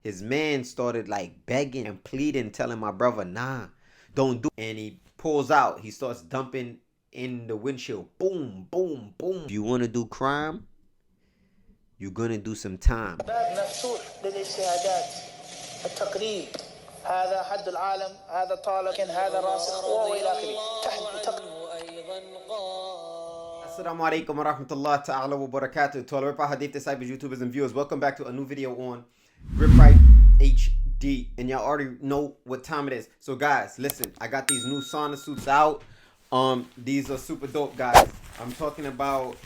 his man started like begging and pleading, telling my brother, nah, don't do it. And he pulls out. He starts dumping in the windshield. Boom, boom, boom. If you want to do crime, you're going to do some time. هذا حد العالم، هذا طالب، هذا راسخ وإلى آخره. Assalamu alaikum wa rahmatullahi ta'ala wa barakatuh. To all RipRightHD 𝑴𝑬𝑹𝑪𝑯 YouTubers and viewers, welcome back to a new video on RipRightHD. And y'all already know what time it is. So guys, listen, I got these new sauna suits out. These are super dope, guys. I'm talking about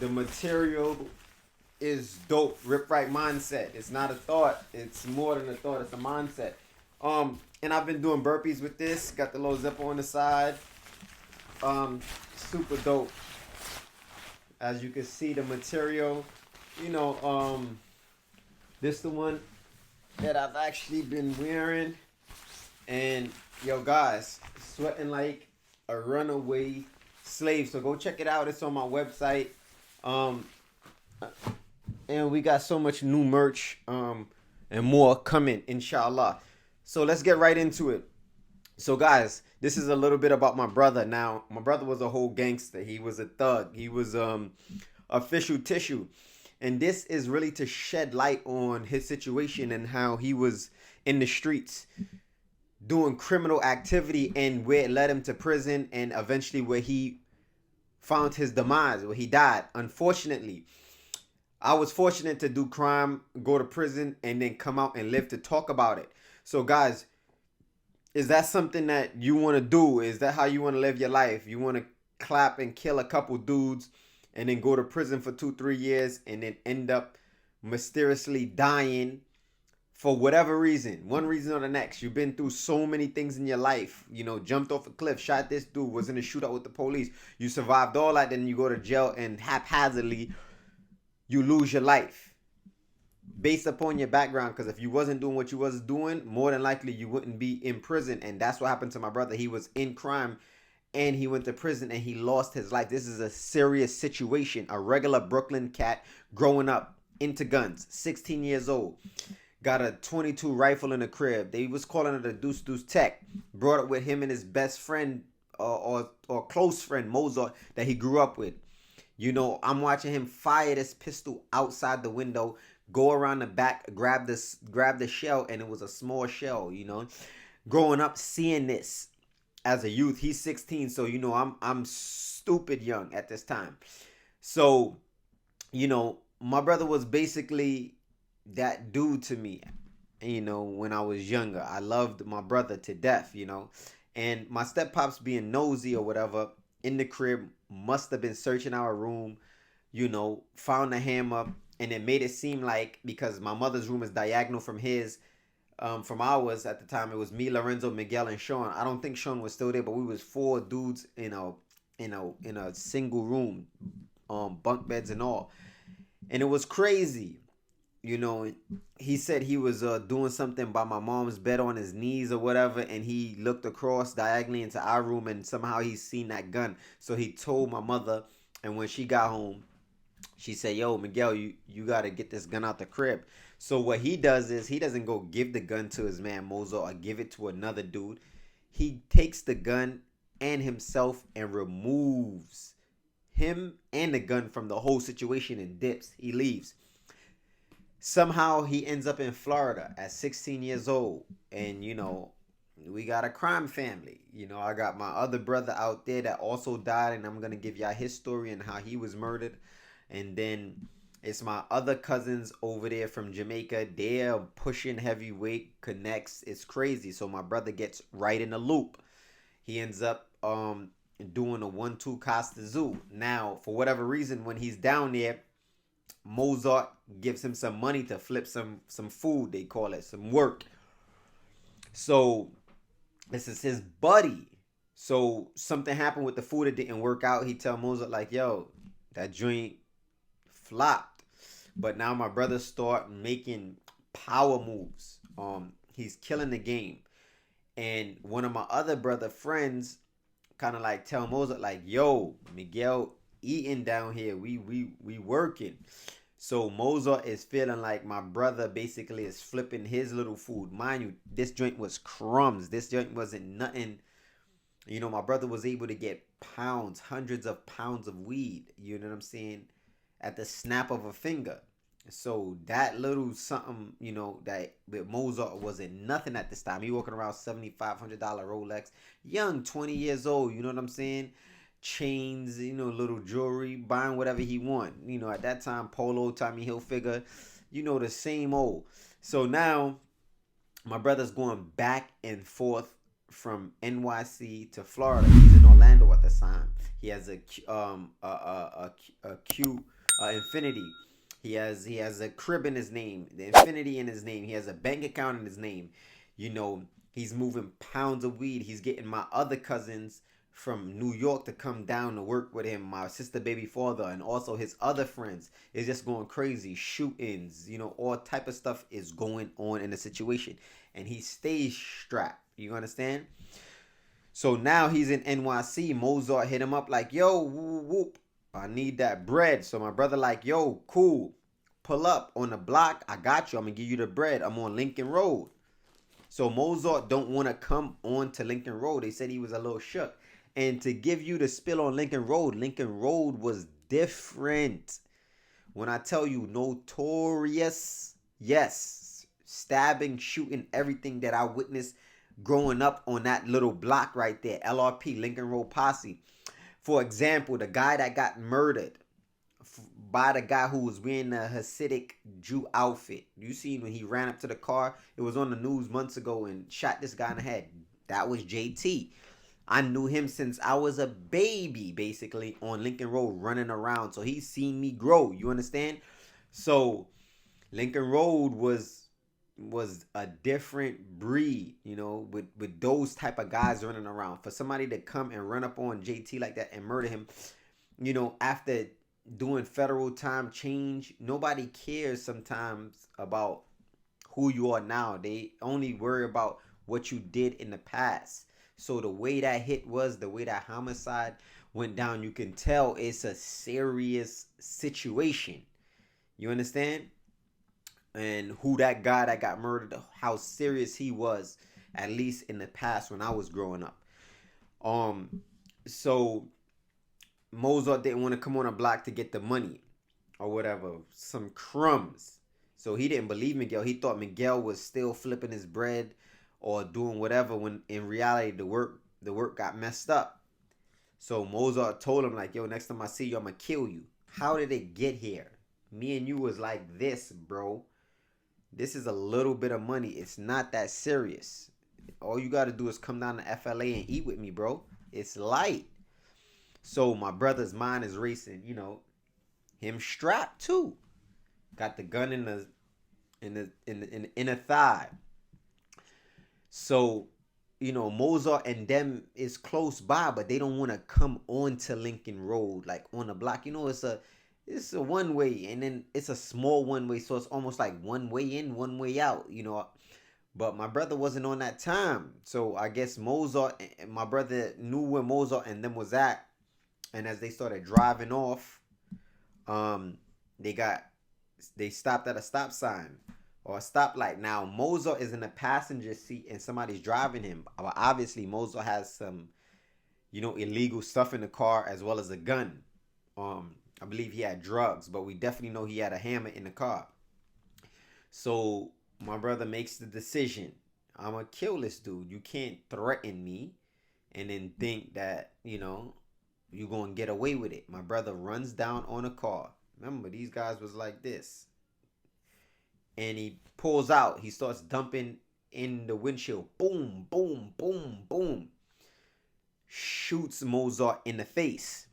the material is dope. RipRight mindset. It's not a thought. It's more than a thought. It's a mindset. And I've been doing burpees with this. Got the little zipper on the side. Super dope. As you can see, the material, you know, this the one that I've actually been wearing. And yo guys, sweating like a runaway slave. So go check it out. It's on my website. And we got so much new merch and more coming, inshallah. So let's get right into it. So guys, this is a little bit about my brother. Now, my brother was a whole gangster. He was a thug. He was official tissue. And this is really to shed light on his situation and how he was in the streets doing criminal activity and where it led him to prison and eventually where he found his demise, where he died. Unfortunately, I was fortunate to do crime, go to prison, and then come out and live to talk about it. So guys, is that something that you want to do? Is that how you want to live your life? You want to clap and kill a couple dudes and then go to prison for 2-3 years and then end up mysteriously dying for whatever reason, one reason or the next. You've been through so many things in your life. You know, jumped off a cliff, shot this dude, was in a shootout with the police. You survived all that, then you go to jail and haphazardly you lose your life based upon your background. Because if you wasn't doing what you was doing, more than likely you wouldn't be in prison. And that's what happened to my brother. He was in crime and he went to prison and he lost his life. This is a serious situation. A regular Brooklyn cat growing up into guns, 16 years old, got a 22 rifle in the crib. They was calling it a deuce tech. Brought it with him and his best friend or close friend Mozart that he grew up with. You know, I'm watching him fire this pistol outside the window, go around the back, grab the shell, and it was a small shell, you know. Growing up, seeing this as a youth, he's 16, so, you know, I'm stupid young at this time. So, you know, my brother was basically that dude to me, you know, when I was younger. I loved my brother to death, you know. And my step-pops being nosy or whatever, in the crib, must have been searching our room, you know, found a hammer, and it made it seem like, because my mother's room is diagonal from his, from ours at the time, it was me, Lorenzo, Miguel, and Sean. I don't think Sean was still there, but we was 4 dudes in a single room, bunk beds and all, and it was crazy. You know, he said he was doing something by my mom's bed on his knees or whatever, and he looked across diagonally into our room, and somehow he seen that gun. So he told my mother, and when she got home, she said, yo, Miguel, you got to get this gun out the crib. So what he does is he doesn't go give the gun to his man Mozart or give it to another dude. He takes the gun and himself and removes him and the gun from the whole situation and dips. He leaves. Somehow he ends up in Florida at 16 years old. And, you know, we got a crime family. You know, I got my other brother out there that also died. And I'm going to give y'all his story and how he was murdered. And then it's my other cousins over there from Jamaica. They're pushing heavyweight connects. It's crazy. So my brother gets right in the loop. He ends up doing a 1-2 𝗏𝗧𝗛𝗍. Now, for whatever reason, when he's down there, Mozart gives him some money to flip some food, they call it, some work. So this is his buddy. So something happened with the food, it didn't work out. He tell Mozart like, yo, that joint flopped. But now my brother start making power moves. He's killing the game. And one of my other brother friends kind of like tell Mozart like, yo, Miguel eating down here. We working. So Mozart is feeling like my brother basically is flipping his little food. Mind you, this joint was crumbs. This joint wasn't nothing. You know, my brother was able to get pounds, hundreds of pounds of weed. You know what I'm saying? At the snap of a finger. So that little something, you know, that with Mozart wasn't nothing at this time. He walking around $7,500 Rolex, young, 20 years old. You know what I'm saying? Chains, you know, little jewelry, buying whatever he want. You know, at that time, Polo, Tommy Hilfiger, you know, the same old. So now my brother's going back and forth from NYC to Florida. He's in Orlando at the time. He has a Q Infinity. He has a crib in his name, the Infinity in his name. He has a bank account in his name. You know, he's moving pounds of weed. He's getting my other cousins from New York to come down to work with him, my sister baby father, and also his other friends. It's just going crazy. Shootings, you know, all type of stuff is going on in the situation. And he stays strapped. You understand? So now he's in NYC. Mozart hit him up like, yo, whoop, whoop, I need that bread. So my brother like, yo, cool. Pull up on the block. I got you. I'm going to give you the bread. I'm on Lincoln Road. So Mozart don't want to come on to Lincoln Road. They said he was a little shook. And to give you the spill on Lincoln Road was different. When I tell you notorious, yes, stabbing, shooting, everything that I witnessed growing up on that little block right there, LRP, Lincoln Road Posse. For example, the guy that got murdered by the guy who was wearing the Hasidic Jew outfit. You seen when he ran up to the car? It was on the news months ago and shot this guy in the head. That was JT. I knew him since I was a baby, basically, on Lincoln Road running around. So he's seen me grow. You understand? So Lincoln Road was a different breed, you know, with those type of guys running around. For somebody to come and run up on JT like that and murder him, you know, after doing federal time change, nobody cares sometimes about who you are now. They only worry about what you did in the past. So the way that hit was, the way that homicide went down, you can tell it's a serious situation. You understand? And who that guy that got murdered, how serious he was, at least in the past when I was growing up. So Mozart didn't want to come on a block to get the money or whatever, some crumbs. So he didn't believe Miguel. He thought Miguel was still flipping his bread or doing whatever, when in reality the work got messed up. So Mozart told him like, yo, next time I see you, I'm gonna kill you. How did it get here? Me and you was like this, bro. This is a little bit of money. It's not that serious. All you got to do is come down to FLA and eat with me, bro. It's light. So my brother's mind is racing, you know. Him strapped too. Got the gun in the inner thigh. So, you know, Mozart and them is close by, but they don't want to come on to Lincoln Road, like on the block. You know, it's a one way, and then it's a small one way, so it's almost like one way in, one way out, you know. But my brother wasn't on that time, so I guess Mozart and my brother knew where Mozart and them was at, and as they started driving off, they stopped at a stop sign or a stoplight. Now Mozart is in the passenger seat and somebody's driving him. Obviously Mozart has some, you know, illegal stuff in the car as well as a gun. I believe he had drugs, but we definitely know he had a hammer in the car. So my brother makes the decision. I'm going to kill this dude. You can't threaten me and then think that, you know, you're going to get away with it. My brother runs down on a car. Remember, these guys was like this. And he pulls out. He starts dumping in the windshield. Boom, boom, boom, boom. Shoots Mozart in the face.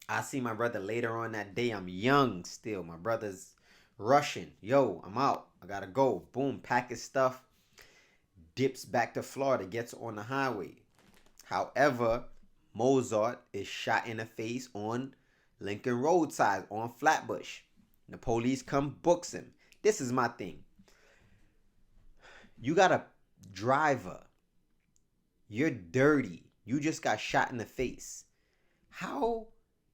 I see my brother later on that day. I'm young still. My brother's rushing. Yo, I'm out. I gotta go. Boom, pack his stuff. Dips back to Florida. Gets on the highway. However, Mozart is shot in the face on Lincoln Roadside on Flatbush. The police come, books him. This is my thing. You got a driver. You're dirty. You just got shot in the face. How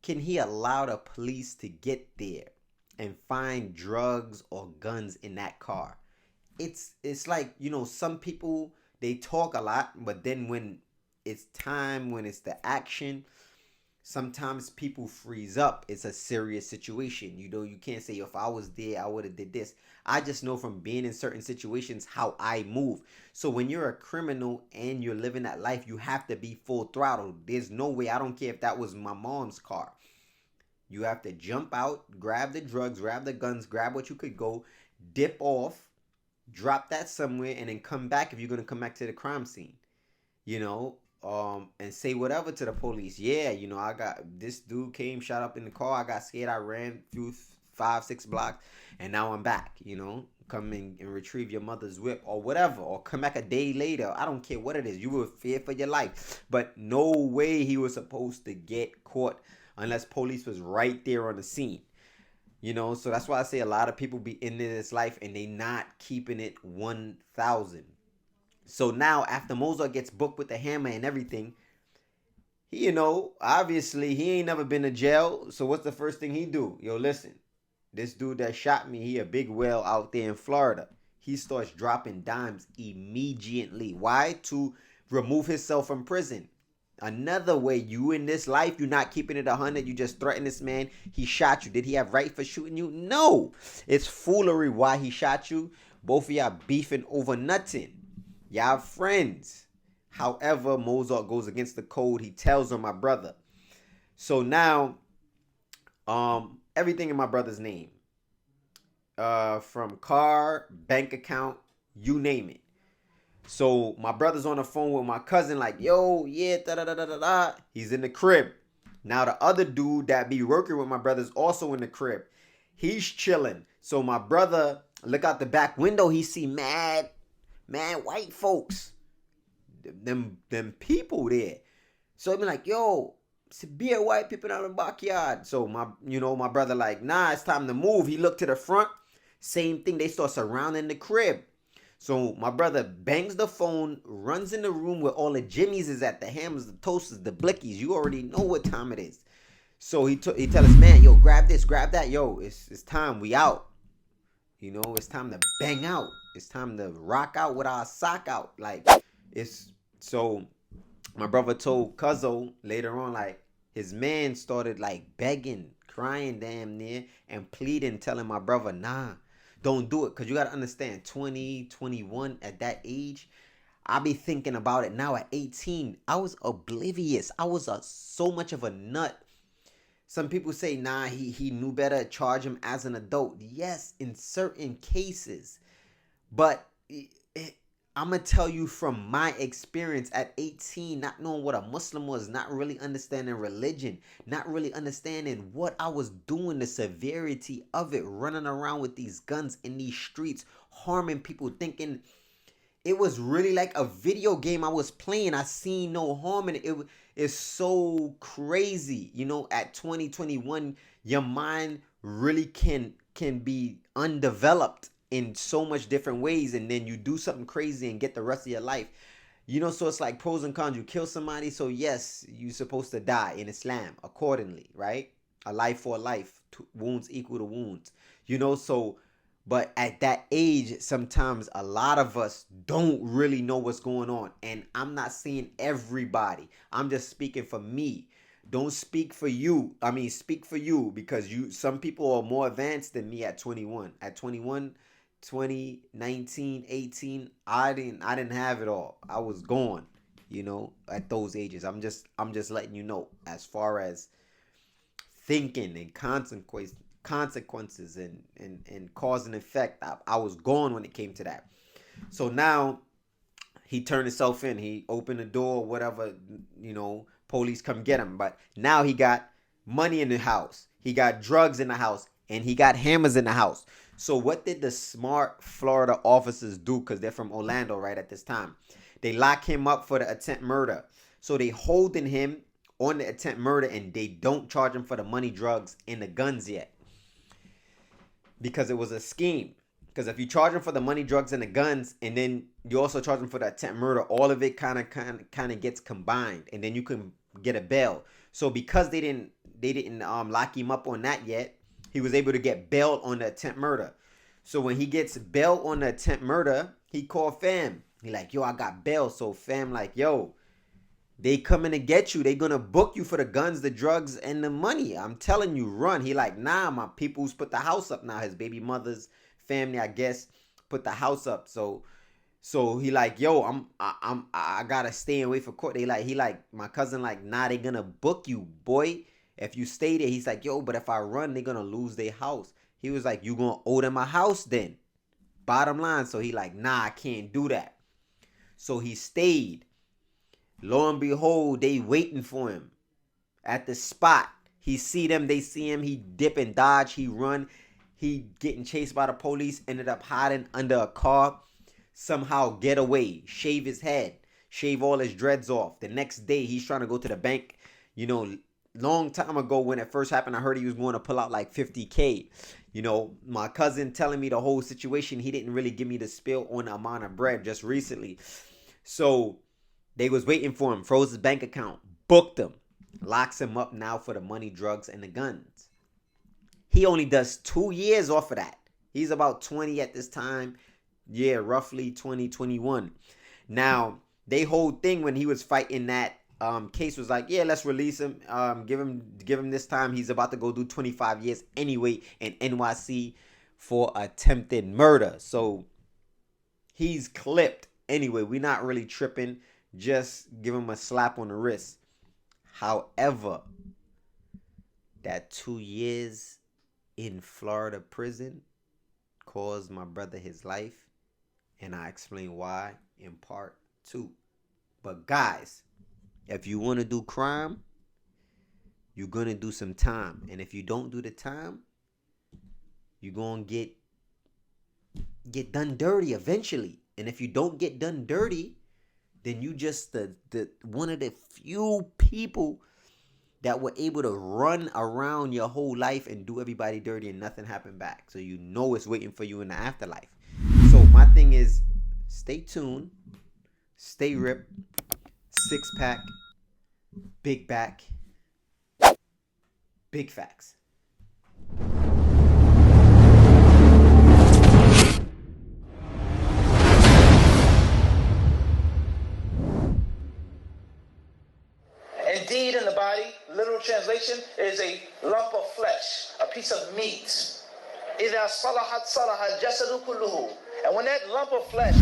can he allow the police to get there and find drugs or guns in that car. It's like, some people, they talk a lot, but then when it's time, when it's the action, sometimes people freeze up. It's a serious situation. You can't say, if I was there, I would have did this. I just know from being in certain situations how I move. So when you're a criminal and you're living that life, you have to be full throttle. There's no way. I don't care if that was my mom's car. You have to jump out, grab the drugs, grab the guns, grab what you could go, dip off, drop that somewhere, and then come back if you're going to come back to the crime scene. And say whatever to the police. Yeah, I got this dude came, shot up in the car. I got scared. I ran through 5-6 blocks, and now I'm back. Come in and retrieve your mother's whip or whatever, or come back a day later. I don't care what it is. You were feared for your life, but no way he was supposed to get caught unless police was right there on the scene. So that's why I say a lot of people be in this life and they not keeping it 1,000. So now after Mozart gets booked with the hammer and everything, he, obviously he ain't never been to jail. So what's the first thing he do? Yo, listen, this dude that shot me, he a big whale out there in Florida. He starts dropping dimes immediately. Why? To remove himself from prison. Another way, you in this life, you're not keeping it 100. You just threaten this man. He shot you. Did he have right for shooting you? No. It's foolery why he shot you. Both of y'all beefing over nothing. Y'all friends. However, Mozart goes against the code. He tells on my brother. So now, everything in my brother's name. From car, bank account, you name it. So my brother's on the phone with my cousin like, yo, yeah, da-da-da-da-da-da. He's in the crib. Now the other dude that be working with my brother's also in the crib. He's chilling. So my brother look out the back window. He see mad white folks. Them people there. So he be like, yo, severe white people out in the backyard. So my brother like, nah, it's time to move. He looked to the front. Same thing. They start surrounding the crib. So my brother bangs the phone, runs in the room where all the Jimmies is at, the hammers, the toasters, the blickies. You already know what time it is. So he tell his man, yo, grab this, grab that. Yo, it's time. We out. It's time to bang out. It's time to rock out with our sock out. Like, so my brother told Cuzzo later on, like, his man started like begging, crying damn near, and pleading, telling my brother, nah, don't do it. Because you got to understand, 20, 21, at that age, I be thinking about it now at 18. I was oblivious. I was so much of a nut. Some people say, nah, he knew better, charge him as an adult. Yes, in certain cases. But I'm going to tell you from my experience at 18, not knowing what a Muslim was, not really understanding religion, not really understanding what I was doing, the severity of it, running around with these guns in these streets, harming people, thinking it was really like a video game I was playing. I seen no harm in it. It is so crazy. At 20, 21, your mind really can be undeveloped in so much different ways, and then you do something crazy and get the rest of your life. So it's like pros and cons. You kill somebody, so yes, you're supposed to die in Islam accordingly, right? A life for a life. Wounds equal to wounds. So, but at that age, sometimes a lot of us don't really know what's going on. And I'm not saying everybody. I'm just speaking for me. Don't speak for you. I mean, speak for you, because some people are more advanced than me at 21. At 21, 20, 19, 18, I didn't have it all. I was gone, at those ages. I'm just letting you know, as far as thinking and consequences and cause and effect, I was gone when it came to that. So now he turned himself in. He opened the door, whatever, police come get him. But now he got money in the house. He got drugs in the house. And he got hammers in the house. So what did the smart Florida officers do? Because they're from Orlando right at this time. They lock him up for the attempt murder. So they holding him on the attempt murder, and they don't charge him for the money, drugs, and the guns yet. Because it was a scheme. Because if you charge him for the money, drugs, and the guns, and then you also charge him for the attempt murder, all of it kind of gets combined, and then you can get a bail. So because they didn't lock him up on that yet, he was able to get bail on the attempt murder. So when he gets bail on the attempt murder, he called fam. He like, yo, I got bail. So fam like, yo, they coming to get you. They gonna book you for the guns, the drugs, and the money. I'm telling you, run. He like, nah, my people's put the house up now. His baby mother's family, I guess, put the house up. So he like, yo, I gotta stay and wait for court. He like, my cousin like, nah, they gonna book you, boy. If you stay there, he's like, yo, but if I run, they gonna lose their house. He was like, you gonna owe them a house then. Bottom line. So he like, nah, I can't do that. So he stayed. Lo and behold, they waiting for him at the spot. He see them, they see him. He dip and dodge. He run. He getting chased by the police. Ended up hiding under a car. Somehow get away. Shave his head. Shave all his dreads off. The next day, he's trying to go to the bank. You know, long time ago when it first happened, I heard he was going to pull out like 50K. You know, my cousin telling me the whole situation. He didn't really give me the spill on the amount of bread just recently. So they was waiting for him. Froze his bank account. Booked him. Locks him up now for the money, drugs, and the guns. He only does 2 years off of that. He's about 20 at this time. Yeah, roughly 20, 21. Now, they whole thing when he was fighting that case was like, yeah, let's release him. Give him this time. He's about to go do 25 years anyway in NYC for attempted murder. So he's clipped. Anyway, we're not really tripping. Just give him a slap on the wrist. However, that 2 years in Florida prison caused my brother his life. And I explain why in part 2. But guys, if you want to do crime, you're going to do some time. And if you don't do the time, you're going to get done dirty eventually. And if you don't get done dirty, then you just the one of the few people that were able to run around your whole life and do everybody dirty and nothing happened back. So you know it's waiting for you in the afterlife. So my thing is, stay tuned, stay ripped, 6-pack, big back, big facts. Indeed, in the body, literal translation, is a lump of flesh, a piece of meat. إِذَا صَلَحَتْ صَلَحَ الْجَسَدُ كُلُّهُ. And when that lump of flesh